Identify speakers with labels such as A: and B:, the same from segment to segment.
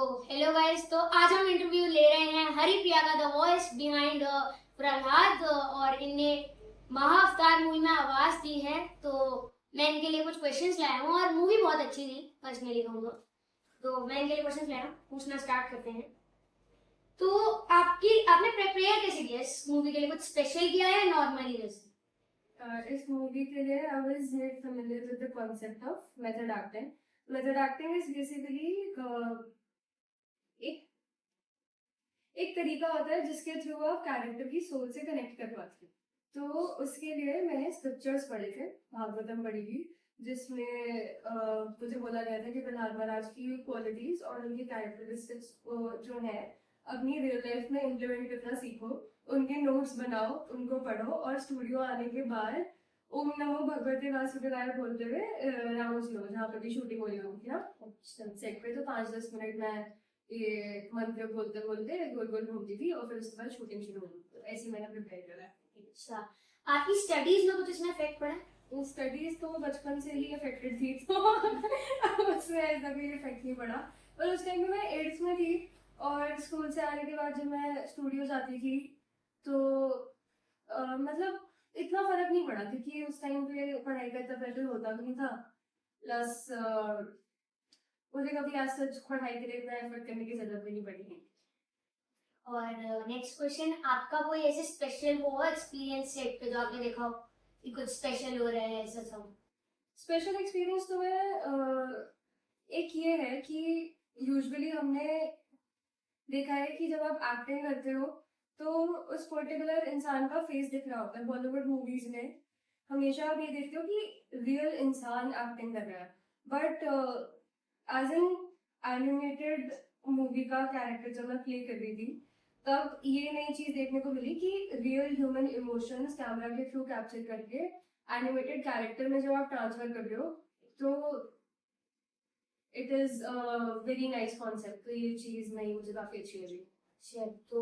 A: Hello guys, तो आज हम इंटरव्यू ले रहे हैं हरिप्रिया का, द वॉइस बिहाइंड प्रहलाद, और इनने महाअवतार मूवी में आवाज दी है। तो मैं इनके लिए कुछ क्वेश्चंस लाया हूँ और मूवी बहुत अच्छी थी, पर्सनली कहूँगा। तो मैं इनके लिए क्वेश्चंस लाया हूँ, पूछना स्टार्ट करते हैं। तो आपने प्रिपेयर कैसे किया इस मूवी के लिए? कुछ स्पेशल किया है या नॉर्मली जैसे?
B: इस मूवी के लिए I was made familiar with the concept of method acting. Method acting is basically एक एक तरीका होता है जिसके थ्रू आप कैरेक्टर की सोल से कनेक्ट कर पाते हैं। तो उसके लिए मैंने स्क्रिप्चर्स पढ़े थे, भागवतम पढ़ी थी, जिसमें मुझे बोला गया था कि प्रहलाद महाराज की क्वालिटीज और उनकी कैरेक्टरिस्टिक्स जो है अपनी रियल लाइफ में इम्प्लीमेंट करना सीखो, उनके नोट्स बनाओ, उनको पढ़ो और स्टूडियो आने के बाद ओम नमो भगवते वासुदेवाय बोलते हुए राउंड्स लो, जहाँ पे भी शूटिंग हुई होगी ना सेट पे। तो 5-10 मिनट में ये मंत्र बोलते बोलते गोल गोल घूमती थी और फिर उसके बाद शूटिंग शुरू हुई। तो ऐसे मैंने प्रिपेयर करा।
A: अच्छा, आपकी स्टडीज में कुछ इसमें इफेक्ट पड़ा?
B: स्टडीज तो बचपन से ही अफेक्टेड थी, तो उसमें ऐसा कोई इफेक्ट नहीं पड़ा। पर उस टाइम में मैं 8th में थी और स्कूल से आने के बाद जब मैं स्टूडियो जाती थी तो मतलब इतना फर्क नहीं पड़ा, क्योंकि उस टाइम पे पढ़ाई का इतना प्रेशर होता भी नहीं था। प्लस मुझे कभी आज सच पढ़ाई के लिए इतना एफर्ट करने की जरूरत भी नहीं पड़ी।
A: और नेक्स्ट क्वेश्चन, आपका कोई ऐसे स्पेशल हो एक्सपीरियंस सेट पे जो आपने देखा हो कि कुछ स्पेशल हो रहा है ऐसा सब?
B: स्पेशल एक्सपीरियंस तो मैं एक ये है कि यूजुअली हमने देखा है कि जब आप एक्टिंग करते हो तो उस पर्टिकुलर इंसान का फेस दिख रहा होता है। बॉलीवुड मूवीज में हमेशा आप ये देखते हो कि रियल इंसान एक्टिंग कर रहा है, but as an animated movie का कैरेक्टर जब मैं प्ले कर रही थी तब ये नई चीज देखने को मिली कि रियल ह्यूमन इमोशंस कैमरा के थ्रू कैप्चर करके एनिमेटेड कैरेक्टर में जब आप ट्रांसफर कर रहे हो तो it is very nice concept. तो ये चीज नई मुझे काफी अच्छी लगी।
A: अच्छा, तो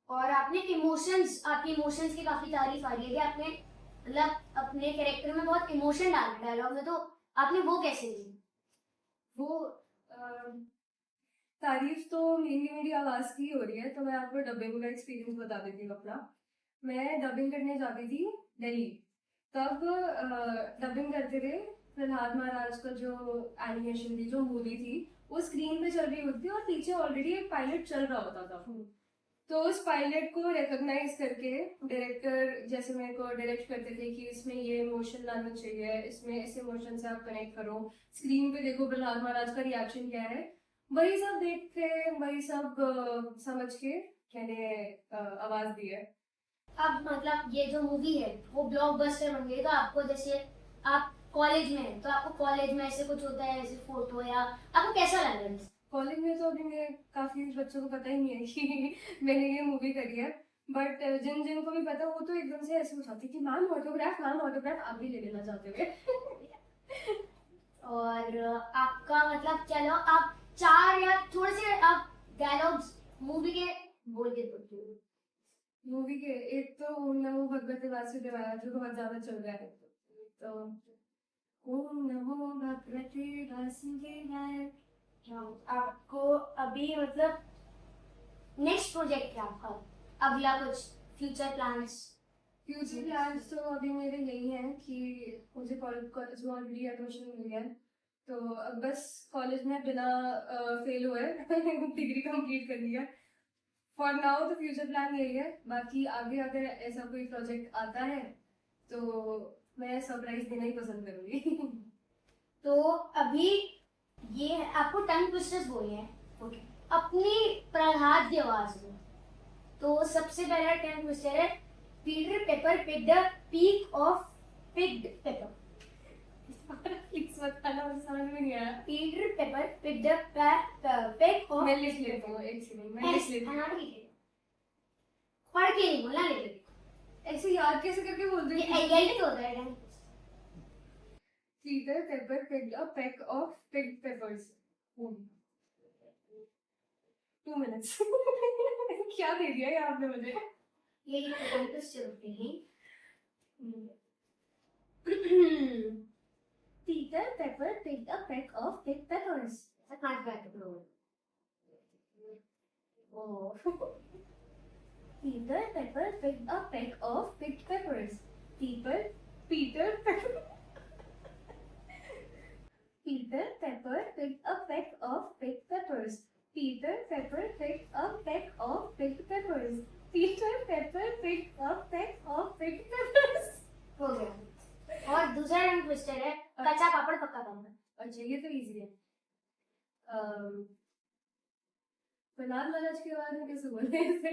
A: और आपकी इमोशंस की काफी तारीफ आ रही है कि आपने मतलब अपने कैरेक्टर में बहुत इमोशन डाले डायलॉग में, तो आपने वो कैसे की?
B: वो तारीफ तो मेरी मेरी आवाज की हो रही है, तो मैं आपको डबिंग का एक्सपीरियंस बता देती हूँ अपना। मैं डबिंग करने जाती थी दिल्ली, तब डबिंग करते थे प्रहलाद महाराज का जो एनिमेशन थी, जो मूवी थी, वो स्क्रीन पे चल रही होती थी और पीछे ऑलरेडी एक पायलट चल रहा होता था। तो उस पायलट को रिकॉग्नाइज करके डायरेक्टर जैसे मेरे को डायरेक्ट करते थे कि इसमें ये इमोशन लाना चाहिए, इसमें इस इमोशन से आप कनेक्ट करो, स्क्रीन पे देखो प्रहलाद महाराज का रिएक्शन क्या है। वही सब देख के वही सब समझ के मैंने आवाज दी है।
A: अब मतलब ये जो मूवी है वो ब्लॉकबस्टर बन गई, तो आपको जैसे आप कॉलेज में हैं तो आपको कॉलेज में ऐसे कुछ होता है ऐसे फोटो, या आपको कैसा लग रहा है?
B: कॉलेज में तो अभी मेरे काफी बच्चों को पता ही नहीं है कि मैंने ये मूवी करी है, बट जिन जिन को भी पता वो तो एकदम से ऐसे उठाते कि मैम ऑटोग्राफ आप भी ले लेना चाहते हुए।
A: और आपका मतलब चलो आप 4 या थोड़े से आप डायलॉग्स मूवी के बोल के बोलते।
B: मूवी के एक तो ओम नमो भगवते वासुदेवाय जो बहुत ज्यादा चल रहा है, तो ओम नमो भगवते वासुदेवाय।
A: आपको अभी मतलब नेक्स्ट प्रोजेक्ट क्या आपका, अगला कुछ फ्यूचर प्लान्स?
B: फ्यूचर प्लान्स तो अभी मेरे यही हैं कि मुझे कॉलेज में ऑलरेडी एडमिशन मिल गया है, तो अब बस कॉलेज में बिना फेल हुए डिग्री कंप्लीट करनी है। फॉर नाउ तो फ्यूचर प्लान यही है। बाकी आगे अगर ऐसा कोई प्रोजेक्ट आता है तो मैं सरप्राइज देना ही पसंद करूंगी।
A: तो अभी ये आपको टंग ट्विस्टर्स बोले हैं, ओके, अपनी प्रहलाद की आवाज में। तो सबसे पहला टंग ट्विस्टर है, Peter Piper picked the peck of pickled pepper.
B: Please बताना, मुझे समझ में नहीं आया।
A: Peter Piper picked the peck of.
B: मैं लिख लेता हूँ, एक सेकंड मैं लिख लेती हूँ।
A: पढ़ के नहीं बोलना, लिख ले।
B: ऐसे याद कैसे करके बोलते
A: हैं? यही तो होता है।
B: Peter Pepper picked a peck of picked peppers. 2 minutes. क्या दे दिया ये आपने मुझे?
A: यही कॉन्टेस्ट चलते हैं।
B: Peter Pepper picked a peck of picked peppers.
A: I can't back up.
B: Oh. Peter Pepper picked a peck of picked peppers. Peter Pepper. Peter Pepper picked a peck of picked peppers. Peter Pepper picked a peck of picked peppers. Peter Pepper picked a peck of picked peppers.
A: हो गया। और दूसरा रंग twister है कच्चा पापड़ पक्का पापड़।
B: अच्छा ये तो इजी है। प्रहलाद महाराज के बारे में कैसे बोलते हैं इसे?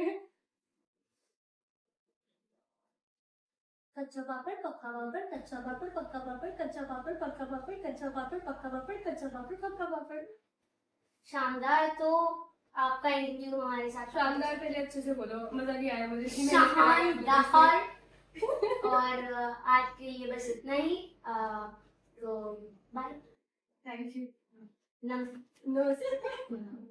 B: कच्चा पापड़ पक्का पापड़, कच्चा पापड़ पक्का पापड़, कच्चा पापड़ पक्का पापड़, कच्चा पापड़ पक्का पापड़, कच्चा पापड़ पक्का पापड़।
A: शानदार। तो आपका इंटरव्यू हमारे साथ
B: शानदार पहले अच्छे से बोलो, मजा नहीं आया मुझे।
A: शानदार। और आज के लिए बस इतना ही। तो बाय।
B: Thank you.
A: नमस्ते।
B: नमस्ते।